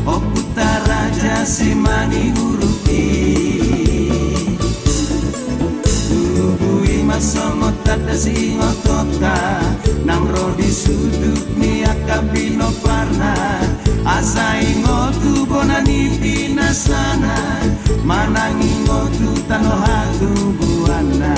O puta raja simani uruti Tubui masongot tada singotota Nang rodi sudut ni akabino parna Asa ingotu bonani pinasana Manang ingotu tano hatu buana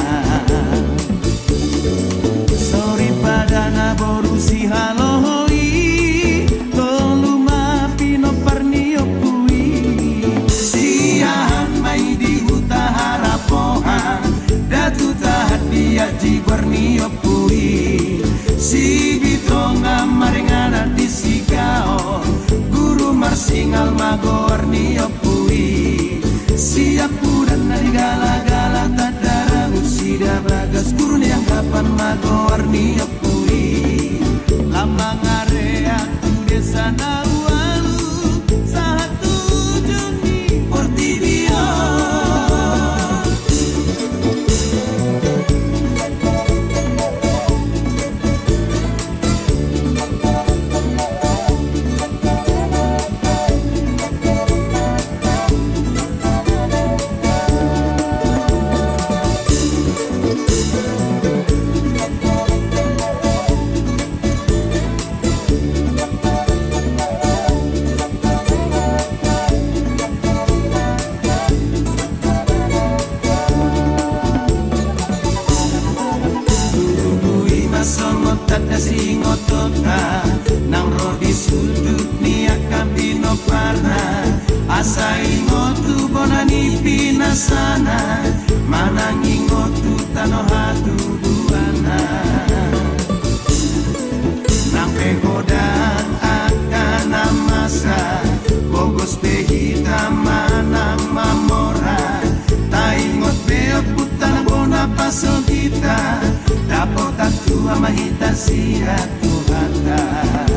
Sorry padana borusi halohoi Toluma pino parnio pui Siahan mai di huta harapohan Datu tahat dia jigwarnio pui Si bitonga marengana di sigao Guru marsingal magornio pui Siap pudan nari gala-gala tadara Usida bagas gurun yang kapan magornio pui Lambang area tu desa nawalu Satu juni Portibio Songot tada singotota Nang rodi sudut ni akabino parna Asa ingotu bonani pinasana Manang ingotu tano hatu buana Nang pegodang akan amasa Bogos pehita manang mamora Ta ingot beo putana bona paso kita Dapat tua mahita siya tuhata